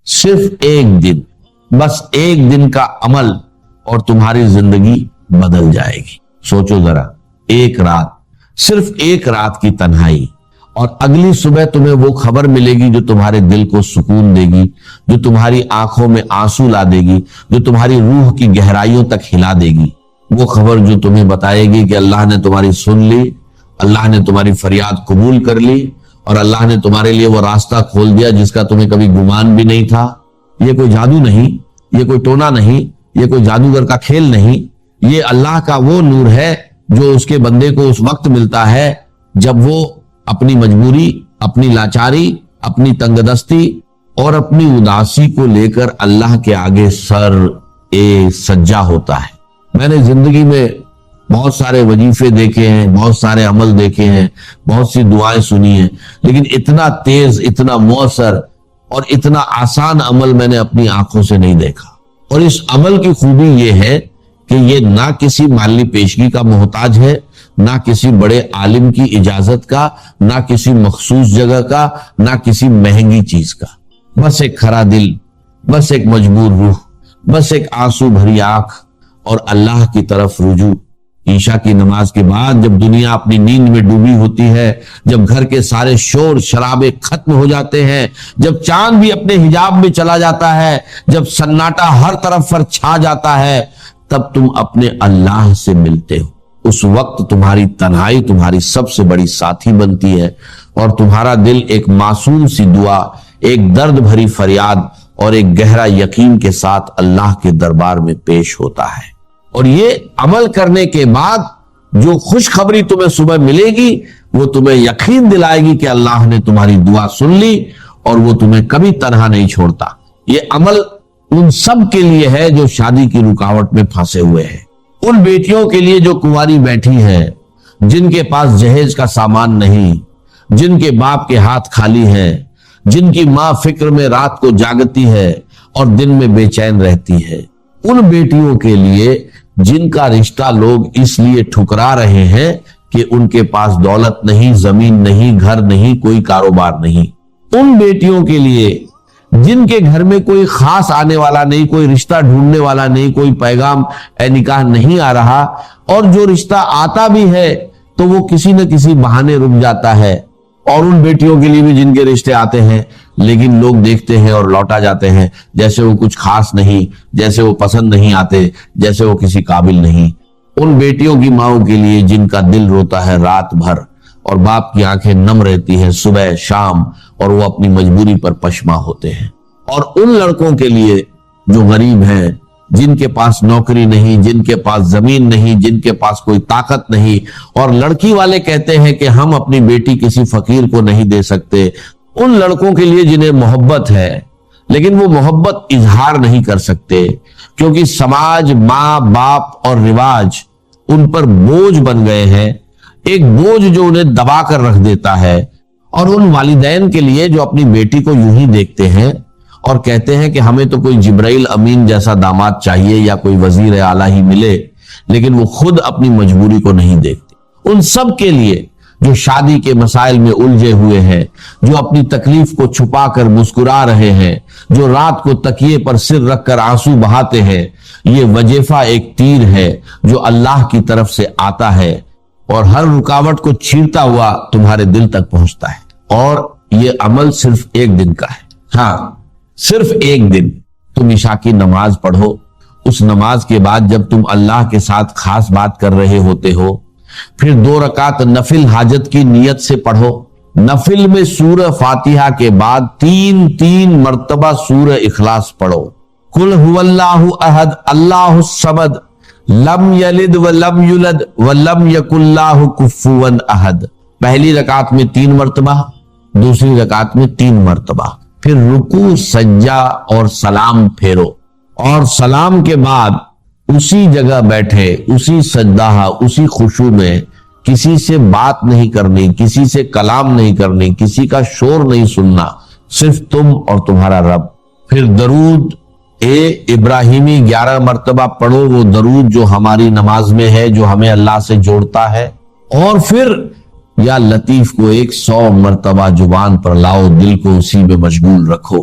صرف ایک دن، بس ایک دن کا عمل اور تمہاری زندگی بدل جائے گی۔ سوچو ذرا، ایک رات، صرف ایک رات کی تنہائی، اور اگلی صبح تمہیں وہ خبر ملے گی جو تمہارے دل کو سکون دے گی، جو تمہاری آنکھوں میں آنسو لا دے گی، جو تمہاری روح کی گہرائیوں تک ہلا دے گی۔ وہ خبر جو تمہیں بتائے گی کہ اللہ نے تمہاری سن لی، اللہ نے تمہاری فریاد قبول کر لی، اور اللہ نے تمہارے لیے وہ راستہ کھول دیا جس کا تمہیں کبھی گمان بھی نہیں تھا۔ یہ کوئی جادو نہیں، یہ کوئی ٹونا نہیں، یہ کوئی جادوگر کا کھیل نہیں، یہ اللہ کا وہ نور ہے جو اس کے بندے کو اس وقت ملتا ہے جب وہ اپنی مجبوری، اپنی لاچاری، اپنی تنگ دستی اور اپنی اداسی کو لے کر اللہ کے آگے سر سجا ہوتا ہے۔ میں نے زندگی میں بہت سارے وظیفے دیکھے ہیں، بہت سارے عمل دیکھے ہیں، بہت سی دعائیں سنی ہیں، لیکن اتنا تیز، اتنا مؤثر اور اتنا آسان عمل میں نے اپنی آنکھوں سے نہیں دیکھا۔ اور اس عمل کی خوبی یہ ہے کہ یہ نہ کسی مالی پیشگی کا محتاج ہے، نہ کسی بڑے عالم کی اجازت کا، نہ کسی مخصوص جگہ کا، نہ کسی مہنگی چیز کا۔ بس ایک کھرا دل، بس ایک مجبور روح، بس ایک آنسو بھری آنکھ اور اللہ کی طرف رجوع۔ عشاء کی نماز کے بعد جب دنیا اپنی نیند میں ڈوبی ہوتی ہے، جب گھر کے سارے شور شرابے ختم ہو جاتے ہیں، جب چاند بھی اپنے حجاب میں چلا جاتا ہے، جب سناٹا ہر طرف پر چھا جاتا ہے، تب تم اپنے اللہ سے ملتے ہو۔ اس وقت تمہاری تنہائی تمہاری سب سے بڑی ساتھی بنتی ہے، اور تمہارا دل ایک معصوم سی دعا، ایک درد بھری فریاد اور ایک گہرا یقین کے ساتھ اللہ کے دربار میں پیش ہوتا ہے۔ اور یہ عمل کرنے کے بعد جو خوشخبری تمہیں صبح ملے گی وہ تمہیں یقین دلائے گی کہ اللہ نے تمہاری دعا سن لی اور وہ تمہیں کبھی تنہا نہیں چھوڑتا۔ یہ عمل ان سب کے لیے ہے جو شادی کی رکاوٹ میں پھنسے ہوئے ہیں، ان بیٹیوں کے لیے جو کنواری بیٹھی ہیں، جن کے پاس جہیز کا سامان نہیں، جن کے باپ کے ہاتھ خالی ہیں، جن کی ماں فکر میں رات کو جاگتی ہے اور دن میں بے چین رہتی ہے، ان بیٹیوں کے لیے جن کا رشتہ لوگ اس لیے ٹھکرا رہے ہیں کہ ان کے پاس دولت نہیں، زمین نہیں، گھر نہیں، کوئی کاروبار نہیں، ان بیٹیوں کے لیے جن کے گھر میں کوئی خاص آنے والا نہیں، کوئی رشتہ ڈھونڈنے والا نہیں، کوئی پیغام اے نکاح نہیں آ رہا، اور جو رشتہ آتا بھی ہے تو وہ کسی نہ کسی بہانے رک جاتا ہے، اور ان بیٹیوں کے لیے بھی جن کے رشتے آتے ہیں لیکن لوگ دیکھتے ہیں اور لوٹا جاتے ہیں جیسے وہ کچھ خاص نہیں، جیسے وہ پسند نہیں آتے، جیسے وہ کسی قابل نہیں۔ ان بیٹیوں کی ماؤں کے لیے جن کا دل روتا ہے رات بھر اور باپ کی آنکھیں نم رہتی ہیں صبح شام، اور وہ اپنی مجبوری پر پشیماں ہوتے ہیں۔ اور ان لڑکوں کے لیے جو غریب ہیں، جن کے پاس نوکری نہیں، جن کے پاس زمین نہیں، جن کے پاس کوئی طاقت نہیں، اور لڑکی والے کہتے ہیں کہ ہم اپنی بیٹی کسی فقیر کو نہیں دے سکتے، ان لڑکوں کے لیے جنہیں محبت ہے لیکن وہ محبت اظہار نہیں کر سکتے کیونکہ سماج، ماں باپ اور رواج ان پر بوجھ بن گئے ہیں، ایک بوجھ جو انہیں دبا کر رکھ دیتا ہے۔ اور ان والدین کے لیے جو اپنی بیٹی کو یوں ہی دیکھتے ہیں اور کہتے ہیں کہ ہمیں تو کوئی جبرائیل امین جیسا داماد چاہیے یا کوئی وزیر اعلیٰ ہی ملے، لیکن وہ خود اپنی مجبوری کو نہیں دیکھتے۔ ان سب کے لیے جو شادی کے مسائل میں الجھے ہوئے ہیں، جو اپنی تکلیف کو چھپا کر مسکرا رہے ہیں، جو رات کو تکیے پر سر رکھ کر آنسو بہاتے ہیں، یہ وظیفہ ایک تیر ہے جو اللہ کی طرف سے آتا ہے اور ہر رکاوٹ کو چیرتا ہوا تمہارے دل تک پہنچتا ہے۔ اور یہ عمل صرف ایک دن کا ہے، ہاں صرف ایک دن۔ تم عشاء کی نماز پڑھو، اس نماز کے بعد جب تم اللہ کے ساتھ خاص بات کر رہے ہوتے ہو، پھر 2 رکعت نفل حاجت کی نیت سے پڑھو۔ نفل میں سورہ فاتحہ کے بعد 3 مرتبہ سورہ اخلاص پڑھو۔ قل هو اللہ احد اللہ الصمد لم یلد ولم یولد ولم یکن لہ کفوا احد۔ پہلی رکعت میں 3 مرتبہ، دوسری رکعت میں 3 مرتبہ، پھر رکوع سجدہ اور سلام پھیرو، اور سلام کے بعد اسی جگہ بیٹھے، اسی سجدہ، اسی خشوع میں کسی سے بات نہیں کرنی، کسی سے کلام نہیں کرنی، کسی کا شور نہیں سننا، صرف تم اور تمہارا رب۔ پھر درود ابراہیمی 11 مرتبہ پڑھو، وہ درود جو ہماری نماز میں ہے، جو ہمیں اللہ سے جوڑتا ہے، اور پھر یا لطیف کو 100 مرتبہ زبان پر لاؤ، دل کو اسی میں مشغول رکھو،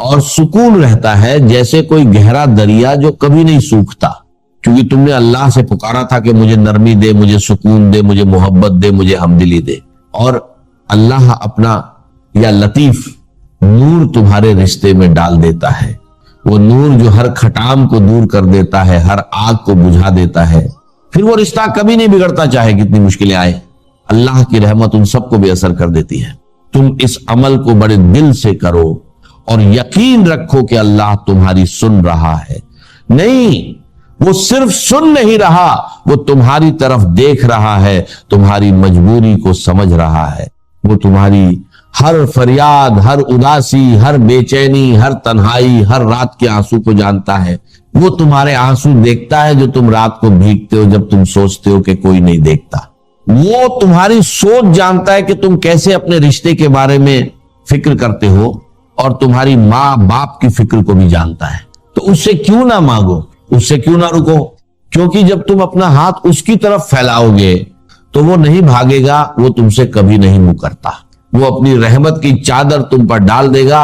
اور سکون رہتا ہے جیسے کوئی گہرا دریا جو کبھی نہیں سوکھتا، کیونکہ تم نے اللہ سے پکارا تھا کہ مجھے نرمی دے، مجھے سکون دے، مجھے محبت دے، مجھے ہمدلی دے، اور اللہ اپنا یا لطیف نور تمہارے رشتے میں ڈال دیتا ہے، وہ نور جو ہر کھٹام کو دور کر دیتا ہے، ہر آگ کو بجھا دیتا ہے، پھر وہ رشتہ کبھی نہیں بگڑتا چاہے کتنی مشکلیں آئے۔ اللہ کی رحمت ان سب کو بے اثر کر دیتی ہے۔ تم اس عمل کو بڑے دل سے کرو اور یقین رکھو کہ اللہ تمہاری سن رہا ہے۔ نہیں، وہ صرف سن نہیں رہا، وہ تمہاری طرف دیکھ رہا ہے، تمہاری مجبوری کو سمجھ رہا ہے، وہ تمہاری ہر فریاد، ہر اداسی، ہر بے چینی، ہر تنہائی، ہر رات کے آنسو کو جانتا ہے، وہ تمہارے آنسو دیکھتا ہے جو تم رات کو بھیگتے ہو جب تم سوچتے ہو کہ کوئی نہیں دیکھتا، وہ تمہاری سوچ جانتا ہے کہ تم کیسے اپنے رشتے کے بارے میں فکر کرتے ہو، اور تمہاری ماں باپ کی فکر کو بھی جانتا ہے۔ تو اس سے کیوں نہ مانگو، اس سے کیوں نہ رکو، کیونکہ جب تم اپنا ہاتھ اس کی طرف پھیلاؤ گے تو وہ نہیں بھاگے گا، وہ تم سے کبھی نہیں مکرتا، وہ اپنی رحمت کی چادر تم پر ڈال دے گا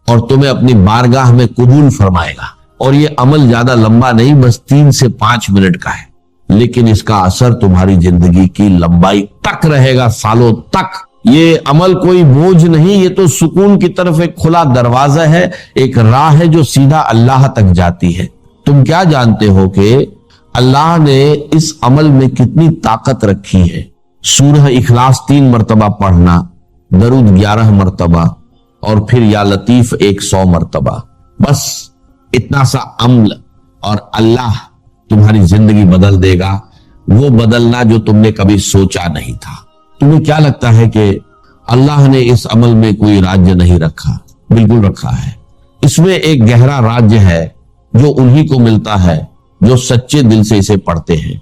اور تمہیں اپنی بارگاہ میں قبول فرمائے گا۔ اور یہ عمل زیادہ لمبا نہیں، بس 3 سے 5 منٹ کا ہے، لیکن اس کا اثر تمہاری زندگی کی لمبائی تک رہے گا، سالوں تک۔ یہ عمل کوئی بوجھ نہیں، یہ تو سکون کی طرف ایک کھلا دروازہ ہے، ایک راہ ہے جو سیدھا اللہ تک جاتی ہے۔ تم کیا جانتے ہو کہ اللہ نے اس عمل میں کتنی طاقت رکھی ہے؟ سورہ اخلاص 3 مرتبہ پڑھنا، درود 11 مرتبہ، اور پھر یا لطیف 100 مرتبہ، بس اتنا سا عمل اور اللہ تمہاری زندگی بدل دے گا، وہ بدلنا جو تم نے کبھی سوچا نہیں تھا۔ تمہیں کیا لگتا ہے کہ اللہ نے اس عمل میں کوئی راج نہیں رکھا؟ بالکل رکھا ہے۔ اس میں ایک گہرا راج ہے جو انہی کو ملتا ہے جو سچے دل سے اسے پڑھتے ہیں۔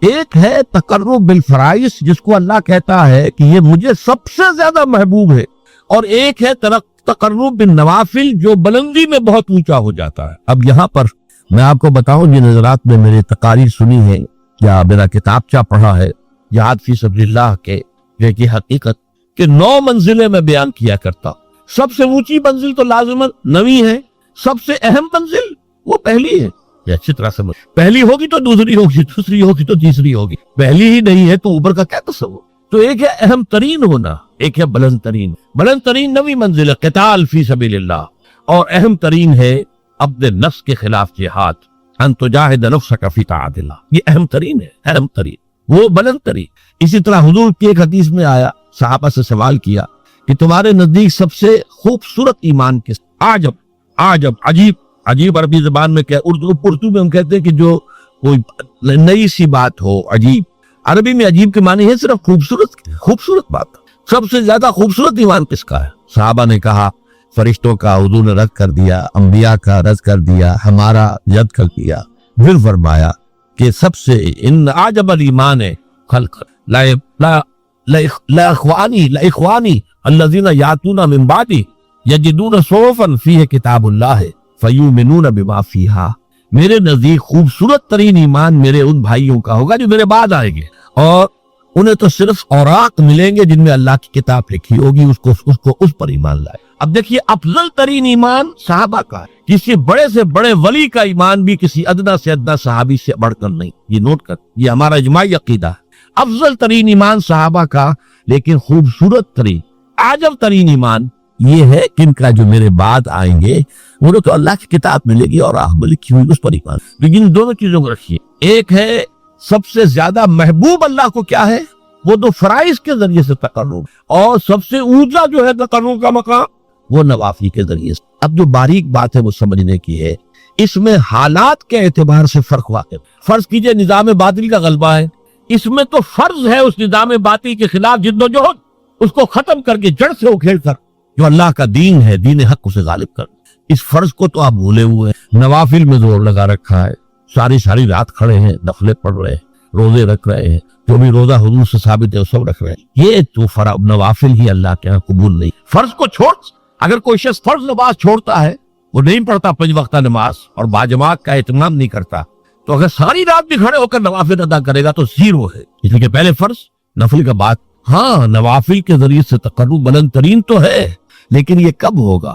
ایک ہے تقرب بالفرائض، جس کو اللہ کہتا ہے کہ یہ مجھے سب سے زیادہ محبوب ہے، اور ایک ہے تقرب بالنوافل، جو بلندی میں بہت اونچا ہو جاتا ہے۔ اب یہاں پر میں آپ کو بتاؤں، جن حضرات نے میرے تقاریر سنی ہے یا میرا کتابچہ پڑھا ہے جہاد فی سبیل اللہ کے، یہ کی حقیقت کہ 9 منزلیں میں بیان کیا کرتا ہوں۔ سب سے اونچی منزل تو لازماً 9ویں ہے، سب سے اہم منزل وہ پہلی ہے۔ یہ اچھی طرح سمجھ، پہلی ہوگی تو دوسری ہوگی، دوسری ہوگی تو تیسری ہوگی، پہلی ہی نہیں ہے تو اوپر کا کیا تصور؟ تو ایک ہے اہم ترین ہونا، ایک ہے بلند ترین۔ بلند ترین 9ویں منزل ہے قتال فی سبیل اللہ، اور اہم ترین ہے اپنے نفس کے خلاف جہاد، ان تجاہد نفسک فی طاعت اللہ، یہ اہم ترین ہے، اہم ترین، وہ بلند ترین۔ اسی طرح حضور کی ایک حدیث میں آیا، صحابہ سے سوال کیا کہ تمہارے نزدیک سب سے خوبصورت ایمان کس؟ عجب عجیب عربی زبان میں کیا، اردو میں ہم کہتے ہیں کہ جو کوئی نئی سی بات ہو، عجیب۔ عربی میں عجیب کے معنی ہے صرف خوبصورت بات۔ سب سے زیادہ خوبصورت ایمان کس کا ہے؟ صحابہ نے کہا فرشتوں کا حضور نے رد کر دیا، انبیاء کا رد کر دیا، ہمارا رد کر دیا۔ پھر فرمایا کہ سب سے ان عجب الایمان خلق لا اخوانی الذین یاتون من بعدی یجدون صحفا فیہ کتاب اللہ فیؤمنون بما فیہا۔ میرے نزدیک خوبصورت ترین ایمان میرے ان بھائیوں کا ہوگا جو میرے بعد آئیں گے، اور انہیں تو صرف اوراق ملیں گے جن میں اللہ کی کتاب لکھی ہوگی، اس پر ایمان لائے۔ اب دیکھیے، افضل ترین ایمان صحابہ کا ہے، کسی بڑے سے بڑے ولی کا ایمان بھی کسی ادنا سے ادنا صحابی سے بڑھ کر نہیں، یہ نوٹ کر، یہ ہمارا اجماعی عقیدہ ہے۔ افضل ترین ایمان صحابہ کا، لیکن خوبصورت ترین، عجب ترین ایمان یہ ہے کہ ان کا جو میرے بعد آئیں گے انہوں تو اللہ کی کتاب ملے گی اور آخر لکھی ہوئی، اس پر ایمان۔ لیکن دونوں چیزوں کو رکھیے، ایک ہے سب سے زیادہ محبوب اللہ کو کیا ہے، وہ تو فرائض کے ذریعے سے تقرب، اور سب سے اونچا جو ہے تقرب کا مقام وہ نوافل کے ذریعے سے۔ اب جو باریک بات ہے وہ سمجھنے کی ہے، اس میں حالات کے اعتبار سے فرق واقع۔ فرض کیجئے نظام باطل کا غلبہ ہے، اس میں تو فرض ہے اس نظام باطل کے خلاف جدوجہد، اس کو ختم کر کے جڑ سے اکھیڑ کر جو اللہ کا دین ہے، دین حق، اسے غالب کر۔ اس فرض کو تو آپ بھولے ہوئے ہیں، نوافل میں زور لگا رکھا ہے، ساری رات کھڑے ہیں، نفلیں پڑھ رہے ہیں، روزے رکھ رہے ہیں، جو بھی روزہ حضور سے ثابت ہے وہ سب رکھ رہے ہیں۔ یہ تو نوافل ہی اللہ کے ہاں قبول نہیں۔ فرض کو چھوڑ، اگر کوئی شخص فرض نماز چھوڑتا ہے، وہ نہیں پڑھتا 5 وقتہ نماز اور باجماعت کا اہتمام نہیں کرتا، تو اگر ساری رات بھی کھڑے ہو کر نوافل ادا کرے گا تو زیرو ہے۔ اس لیے کہ پہلے فرض، نفل کا بات۔ ہاں، نوافل کے ذریعے سے تقرب بلند ترین تو ہے، لیکن یہ کب ہوگا؟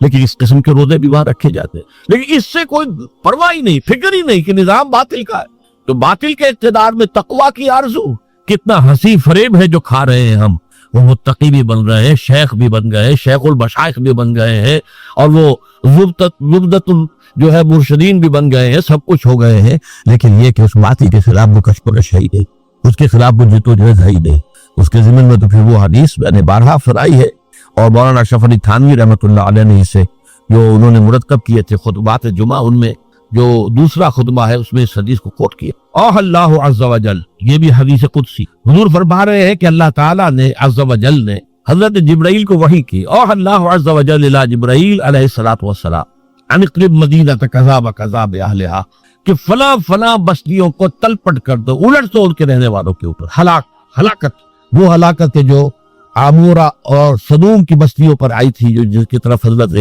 لیکن اس قسم کے روزے بھی وہاں رکھے جاتے ہیں، لیکن اس سے کوئی پرواہ ہی نہیں، فکر ہی نہیں کہ نظام باطل کا ہے۔ تو باطل کے اقتدار میں تقویٰ کی آرزو، کتنا ہنسی فریب ہے جو کھا رہے ہیں ہم۔ وہ متقی بھی بن رہے ہیں، شیخ بھی بن گئے، شیخ المشائخ بھی بن گئے ہیں، اور وہ زبدت جو ہے مرشدین بھی بن گئے ہیں، سب کچھ ہو گئے ہیں، لیکن یہ کہ اس باطل کے خلاف وہ کشمکش ہے ہی نہیں، اس کے خلاف وہ جدوجہد ہے ہی نہیں۔ اس کے ضمن میں تو پھر وہ حدیث میں نے بارہا سنائی ہے، اور مولانا اشرف علی تھانوی رحمۃ اللہ علیہ نے اسے جو انہوں نے مرتب کیے تھے خطبات جمعہ، ان میں جو دوسرا خطبہ ہے اس میں اس حدیث کو کوٹ کیا۔ اوہ اللہ عز و جل، یہ بھی حدیث قدسی، حضور فرما رہے ہیں کہ اللہ تعالیٰ نے عز و جل نے حضرت جبرائیل کو وحی کی۔ اوہ اللہ عز و جل الی جبرائیل علیہ الصلوۃ والسلام ان اقرب مدینہ کذا و کذا باہلھا، کہ فلاں فلاں بستیوں کو تلپٹ کر دو، الٹ دو ان کے رہنے والوں کے اوپر، ہلاکت، وہ ہلاکت ہے جو عامورہ اور صدوم کی بستیوں پر آئی تھی، جو جس کی طرف حضرت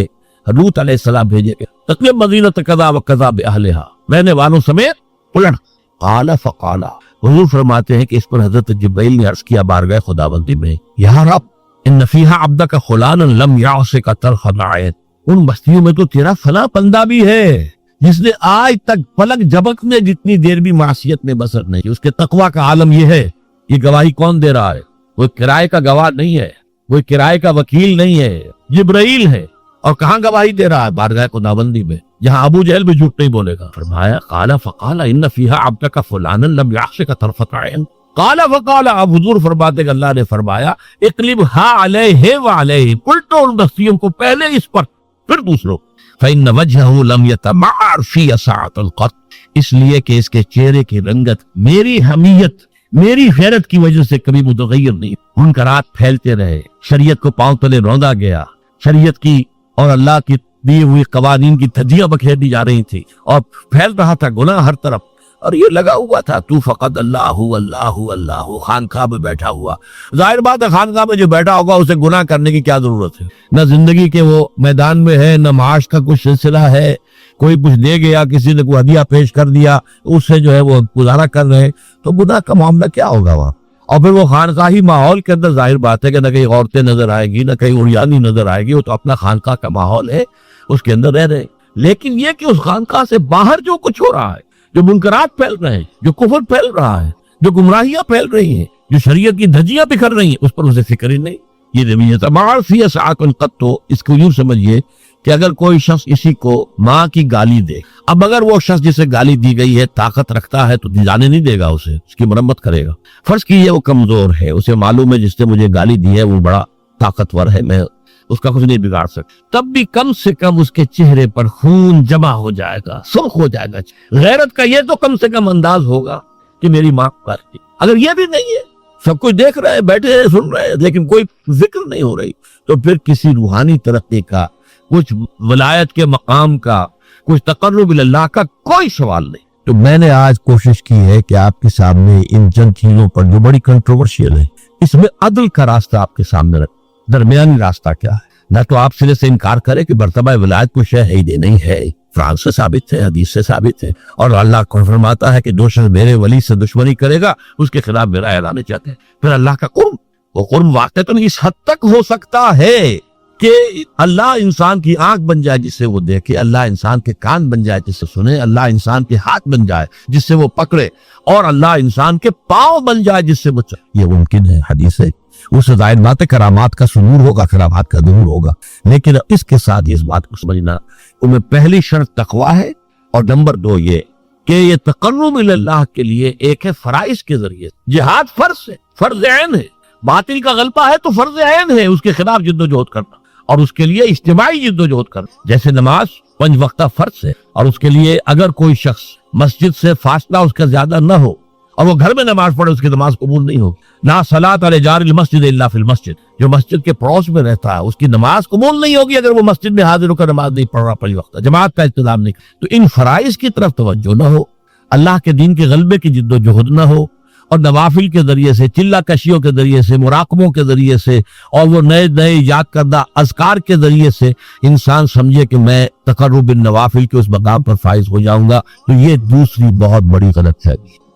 لوط علیہ السلام بھیجے گئے۔ تقریب مدینہ کذا و کذا باہلھا، رہنے والوں سمیت الٹ۔ قال فقال، حضور فرماتے ہیں کہ اس پر حضرت جبرائیل نے عرض کیا بارگاہ خداوندی میں، یا رب ان فیہا عبدک فلانا لم یعصک طرف عین، ان بستیوں میں تو تیرا فلاں بندہ بھی ہے جس نے آج تک پلک جھپکنے جتنی دیر بھی معصیت میں بسر نہیں کی۔ اس کے تقویٰ کا عالم یہ ہے۔ یہ گواہی کون دے رہا ہے؟ وہ کرائے کا گواہ نہیں ہے، وہ کرائے کا وکیل نہیں ہے، جبرائیل ہے۔ اور کہاں گواہی دے رہا ہے؟ بارگاہ خداوندی میں، جہاں ابو جہل بھی جھوٹ نہیں بولے گا۔ فرمایا قال فقال ان فیہا عبدک فلانا لم یعصک طرفۃ عین، قال فقال، اب حضور فرماتے کہ اللہ نے فرمایا اقلبھا علیہ وعلیہ، الٹو ان بستیوں کو، پہلے اس پر پھر دوسروں۔ فإن وجهه لم يتمعر في ساعة القط، اس لیے کہ اس کے چہرے کی رنگت میری حمیت، میری غیرت کی وجہ سے کبھی متغیر نہیں۔ منکرات پھیلتے رہے، شریعت کو پاؤں تلے روندا گیا، شریعت کی اور اللہ کی دی ہوئی قوانین کی دھجیاں بکھیر دی جا رہی تھی، اور پھیل رہا تھا گناہ ہر طرف، اور یہ لگا ہوا تھا تو فقط اللہ اللہ اللہ، خانقاہ میں بیٹھا ہوا۔ ظاہر بات ہے خانقاہ میں جو بیٹھا ہوگا اسے گناہ کرنے کی کیا ضرورت ہے؟ نہ زندگی کے وہ میدان میں ہے، نہ معاش کا کچھ سلسلہ ہے، کوئی کچھ دے گیا، کسی نے کوئی ہدیہ پیش کر دیا، اس سے جو ہے وہ گزارا کر رہے ہیں، تو گناہ کا معاملہ کیا ہوگا وہاں؟ اور پھر وہ خانقاہی ماحول کے اندر ظاہر بات ہے کہ نہ کہیں عورتیں نظر آئے گی، نہ کہیں عریانی نظر آئے گی، وہ تو اپنا خانقاہ کا ماحول ہے، اس کے اندر رہ رہے۔ لیکن یہ کہ اس خانقاہ سے باہر جو کچھ ہو رہا ہے، جو منکرات پھیل رہے ہیں، جو کفر پھیل رہا ہے، جو گمراہیاں پھیل رہی ہیں، جو شریعت کی دھجیاں بکھر رہی ہیں، اس پر اسے فکر ہی نہیں۔ یہ رویت معافی ساعت القط، اس کو یوں سمجھیے کہ اگر کوئی شخص اسی کو ماں کی گالی دے، اب اگر وہ شخص جسے گالی دی گئی ہے طاقت رکھتا ہے تو جانے نہیں دے گا اسے، اس کی مرمت کرے گا۔ فرض کیجیے وہ کمزور ہے، اسے معلوم ہے جس نے مجھے گالی دی ہے وہ بڑا طاقتور ہے، میں اس کا کچھ نہیں بگاڑ سکتا، تب بھی کم سے کم اس کے چہرے پر خون جمع ہو جائے گا، سرخ ہو جائے گا۔ غیرت کا یہ تو کم سے کم انداز ہوگا کہ میری ماں کرتی۔ اگر یہ بھی نہیں ہے، سب کچھ دیکھ رہے ہیں، بیٹھے ہیں، سن رہے ہیں، لیکن کوئی ذکر نہیں ہو رہی، تو پھر کسی روحانی ترقی کا، کچھ ولایت کے مقام کا، کچھ تقرب اللہ کا کوئی سوال نہیں۔ تو میں نے آج کوشش کی ہے کہ آپ کے سامنے ان چند چیزوں پر جو بڑی کنٹروورشیل ہے، اس میں عدل کا راستہ آپ کے سامنے رکھ، درمیانی راستہ کیا ہے۔ نہ تو آپ سرے سے انکار کرے کہ مرتبہ ولایت کو شے ہے ہی نہیں ہے، قرآن سے ثابت ہے، حدیث سے ثابت ہے، اور اللہ کو فرماتا ہے کہ جو شخص میرے ولی سے دشمنی کرے گا اس کے خلاف میرا اعلان چاہتے ہیں۔ پھر اللہ کا قرب، وہ قرب واقعتاً اس حد تک ہو سکتا ہے کہ اللہ انسان کی آنکھ بن جائے جس سے وہ دیکھے، اللہ انسان کے کان بن جائے جس سے سنے، اللہ انسان کے ہاتھ بن جائے جس سے وہ پکڑے، اور اللہ انسان کے پاؤں بن جائے جس سے وہ چلے۔ یہ ممکن ہے، حدیث ہے، اس سے ظاہر بات ہے کرامات کا ظہور ہوگا، کرامات کا ظہور ہوگا، لیکن اس کے ساتھ اس بات کو سمجھنا ان میں پہلی شرط تقویٰ ہے، اور نمبر 2 یہ کہ یہ تقرب اللہ کے لیے ایک ہے فرائض کے ذریعے۔ جہاد فرض ہے، فرض عین ہے، باطل کا غلبہ ہے تو فرض عین ہے اس کے خلاف جد و جہد کرنا، اور اس کے لیے اجتماعی جد و جہد کرنا۔ جیسے نماز 5 وقتہ فرض ہے، اور اس کے لیے اگر کوئی شخص مسجد سے فاصلہ اس کا زیادہ نہ ہو اور وہ گھر میں نماز پڑھے، اس کی نماز قبول نہیں ہوگی۔ لا صلاۃ علی جار المسجد الا فی المسجد، جو مسجد کے پڑوس میں رہتا ہے اس کی نماز قبول نہیں ہوگی اگر وہ مسجد میں حاضر ہو کر نماز نہیں پڑھ رہا 5 وقتہ، جماعت کا انتظام نہیں۔ تو ان فرائض کی طرف توجہ نہ ہو، اللہ کے دین کے غلبے کی جد و جہد نہ ہو، اور نوافل کے ذریعے سے، چلہ کشیوں کے ذریعے سے، مراقبوں کے ذریعے سے، اور وہ نئے نئے یاد کردہ اذکار کے ذریعے سے انسان سمجھے کہ میں تقرب النوافل کے اس مقام پر فائز ہو جاؤں گا، تو یہ دوسری بہت بڑی غلط ہے۔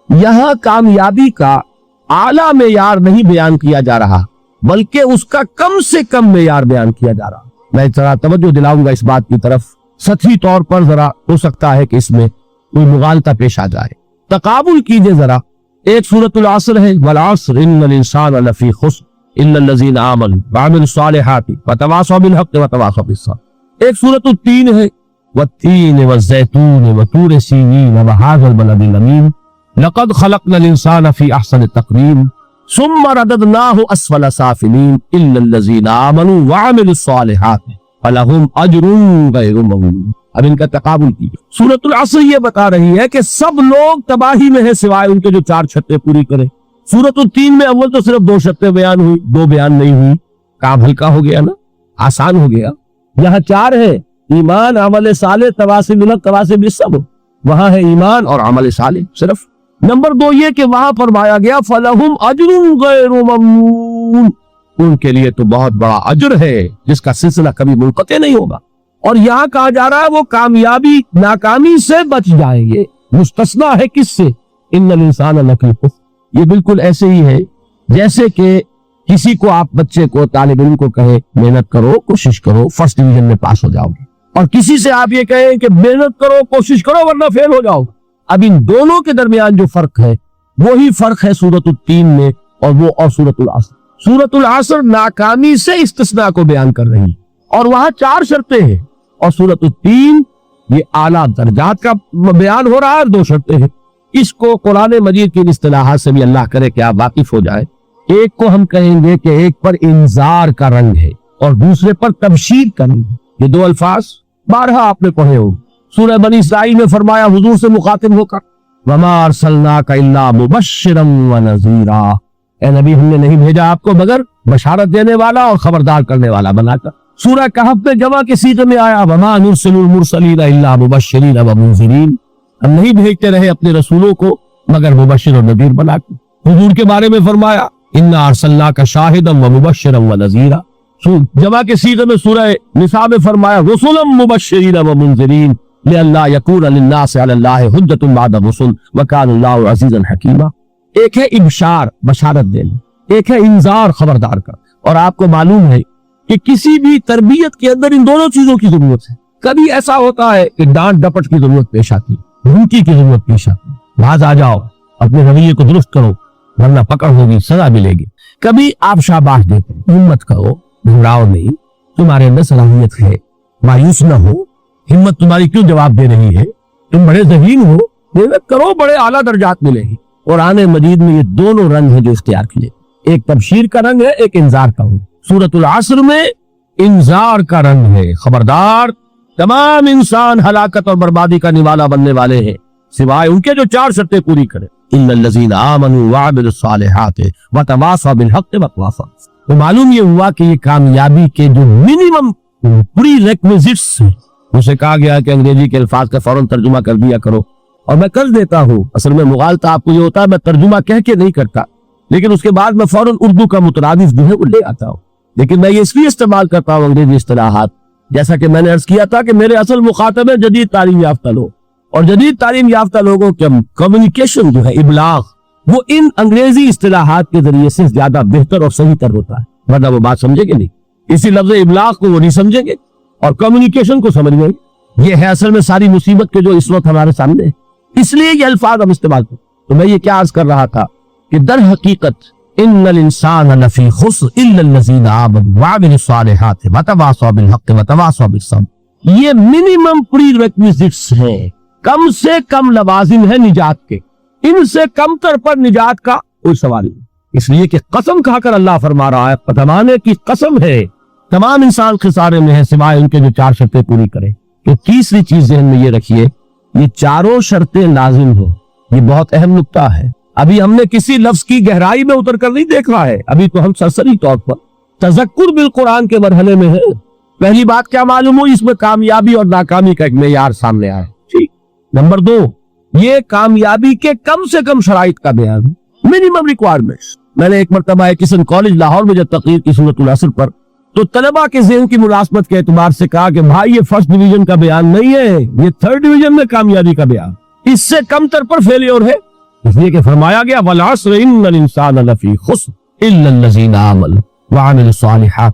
یہاں کامیابی کا اعلیٰ معیار نہیں بیان کیا جا رہا، بلکہ اس کا کم سے کم معیار بیان کیا جا رہا۔ میں ذرا توجہ دلاؤں گا اس بات کی طرف، سطحی طور پر ذرا ہو سکتا ہے کہ اس میں کوئی مغالطہ پیش آ جائے، تقابل کیجئے ذرا۔ ایک سورۃ العصر ہے، والعصر ان الانسان لفی خسر الا الذین آمنوا وعملوا الصالحات وتواصوا بالحق وتواصوا بالصبر۔ ایک سورۃ التین ہے، والتین والزیتون وطور سینین وہذا البلد الامین لقد خلقنا الانسان فی احسن تقویم ثم رددناہ اسفل سافلین الا الذین آمنوا وعملوا الصالحات فلہم اجر غیر ممنون۔ اب ان کا تقابل کیجئے۔ سورۃ العصر یہ بتا رہی ہے کہ سب لوگ تباہی میں ہیں سوائے ان کے جو 4 شرطیں پوری کریں۔ سورۃ التین میں اول تو صرف 2 شرطیں بیان ہوئی، 2 بیان نہیں ہوئی، کام ہلکا ہو گیا نا، آسان ہو گیا۔ یہاں 4 ہے، ایمان، عمل صالح، تواصی بالحق، تواصی بالصبر۔ وہاں ہے ایمان اور عمل صالح صرف۔ نمبر 2 یہ کہ وہاں فرمایا گیا فَلَهُمْ أَجْرٌ غَيْرُ مَمْنُونٍ، ان کے لیے تو بہت بڑا اجر ہے جس کا سلسلہ کبھی منقطع نہیں ہوگا۔ اور یہاں کہا جا رہا ہے وہ کامیابی ناکامی سے بچ جائیں گے۔ مستثنا ہے کس سے؟ ان الانسان لفی خسر۔ یہ بالکل ایسے ہی ہے جیسے کہ کسی کو آپ بچے کو، طالب علم کو کہیں محنت کرو، کوشش کرو، فرسٹ ڈویژن میں پاس ہو جاؤ گے، اور کسی سے آپ یہ کہیں کہ محنت کرو، کوشش کرو ورنہ فیل ہو جاؤ گے۔ اب ان دونوں کے درمیان جو فرق ہے وہی فرق ہے سورۃ التین میں اور سورۃ العصر۔ سورۃ العصر ناکامی سے استثناء کو بیان کر رہی ہے اور وہاں 4 شرطیں ہیں، اور سورۃ التین یہ اعلیٰ درجات کا بیان ہو رہا ہے اور 2 شرطیں ہیں۔ اس کو قرآن مجید کی اصطلاحات سے بھی اللہ کرے کہ آپ واقف ہو جائیں۔ ایک کو ہم کہیں گے کہ ایک پر انذار کا رنگ ہے اور دوسرے پر تبشیر کا رنگ ہے۔ یہ 2 الفاظ بارہا آپ نے پڑھے ہو۔ سورہ بنی اسرائیل میں فرمایا حضور سے مخاطب ہو کر وَمَا أَرْسَلْنَاكَ إِلَّا مُبَشِّرًا وَنَذِيرًا، اے نبی ہم نے نہیں بھیجا آپ کو مگر بشارت دینے والا اور خبردار کرنے والا بنا کر۔ سورہ کہف میں جمع کے صیغے میں آیا وَمَا نُرْسِلُ الْمُرْسَلِينَ إِلَّا مُبَشِّرِينَ وَمُنذِرِينَ، ہم نہیں بھیجتے رہے اپنے رسولوں کو مگر مبشر اور نذیر بنا کر۔ حضور کے بارے میں فرمایا اِنَّا أَرْسَلْنَاكَ شَاهِدًا وَمُبَشِّرًا وَنَذِيرًا۔ جمع کے صیغے میں سورہ نساء میں فرمایا رُسُلًا مُبَشِّرِينَ وَمُنذِرِينَ لِئَلَّا يَكُونَ لِلنَّاسِ عَلَى اللَّهِ حُجَّةٌ بَعْدَ الرُّسُلِ وَكَانَ اللَّهُ عَزِيزًا حَكِيمًا۔ ایک ہے ابشار، بشارت دینا، ایک ہے انذار، خبردار کر۔ اور آپ کو معلوم ہے کہ کسی بھی تربیت کے اندر ان دونوں چیزوں کی ضرورت ہے۔ کبھی ایسا ہوتا ہے کہ ڈانٹ ڈپٹ کی ضرورت پیش آتی ہے، دھمکی کی ضرورت پیش آتی ہے، باز آ جاؤ، اپنے رویے کو درست کرو ورنہ پکڑ ہوگی، سزا ملے گی۔ کبھی آپ شاباش دیتے ہیں، ہمت کرو، گھبراؤ نہیں، تمہارے اندر صلاحیت ہے، مایوس نہ ہو، ہمت تمہاری کیوں جواب دے رہی ہے، تم بڑے ذہین ہو، محنت کرو، بڑے اعلیٰ درجات ملے گی۔ قرآن مجید میں یہ دونوں رنگ ہیں جو اختیار کیے، ایک تبشیر کا رنگ ہے، ایک انذار کا رنگ۔ سورۃ العصر میں انذار کا رنگ ہے، خبردار، تمام انسان ہلاکت اور بربادی کا نوالا بننے والے ہیں سوائے ان کے جو 4 شرطیں پوری کریں۔ ان الذین آمنوا وعملوا الصالحات وتواصوا بالحق وتواصوا۔ تو معلوم یہ ہوا کہ یہ کامیابی کے جو منیمم پری ریکویزٹس ہیں، اسے کہا گیا کہ انگریزی کے الفاظ کا فوراً ترجمہ کر دیا کرو، اور میں کر دیتا ہوں۔ اصل میں مغالطہ آپ کو یہ ہوتا ہے میں ترجمہ کہہ کے نہیں کرتا، لیکن اس کے بعد میں فوراً اردو کا مترادف جو ہے وہ لے آتا ہوں، لیکن میں یہ اس لیے استعمال کرتا ہوں انگریزی اصطلاحات، جیسا کہ میں نے عرض کیا تھا کہ میرے اصل مخاطب ہے جدید تعلیم یافتہ لوگ، اور جدید تعلیم یافتہ لوگوں کے کمیونیکیشن جو ہے، ابلاغ، وہ ان انگریزی اصطلاحات کے ذریعے سے زیادہ بہتر اور صحیح تر ہوتا ہے، ورنہ وہ بات سمجھے گے نہیں، اسی لفظ ابلاغ کو وہ نہیں سمجھیں گے اور کمیونیکیشن کو سمجھ گئے۔ یہ ہے اصل میں ساری مصیبت کے جو اس وقت ہمارے سامنے ہے، اس لیے یہ الفاظ ہم استعمال کرتے۔ تو میں یہ کیا عرض کر رہا تھا کہ در حقیقت ان الانسان لفی خسر الا الذین آمنوا وعملوا الصالحات وتواصوا بالحق وتواصوا بالصبر، یہ منیمم پری ریکویزٹس ہیں، کم سے کم لوازم ہے نجات کے، ان سے کم تر پر نجات کا کوئی سوال نہیں، اس لیے کہ قسم کھا کر اللہ فرما رہا ہے، قدمانے کی قسم ہے، تمام انسان خسارے میں ہے سوائے ان کے جو 4 شرطیں پوری کرے۔ تو تیسری چیز ذہن میں یہ رکھیے، یہ 4 شرطیں لازم ہو، یہ بہت اہم نکتہ ہے۔ ابھی ہم نے کسی لفظ کی گہرائی میں اتر کر نہیں دیکھا ہے، ابھی تو ہم سرسری طور پر تذکر بالقرآن کے مرحلے میں ہے۔ پہلی بات کیا معلوم ہوئی، اس میں کامیابی اور ناکامی کا ایک معیار سامنے آیا۔ ٹھیک، نمبر 2 یہ کامیابی کے کم سے کم شرائط کا بیان، منیمم ریکوائرمنٹس۔ میں نے ایک مرتبہ کسن کالج لاہور میں جب تقریر کی سورۃ العصر پر، تو طلباء کے ذہن کی ملازمت کے اعتبار سے کہا کہ بھائی یہ فرسٹ ڈویژن کا بیان نہیں ہے، یہ 3rd ڈویژن میں کامیابی کا بیان، اس سے کم تر پر فیلیور ہے، اس لیے کہ فرمایا گیا والعصر ان الانسان لفی خسر الا الذین آمنوا وعملوا الصالحات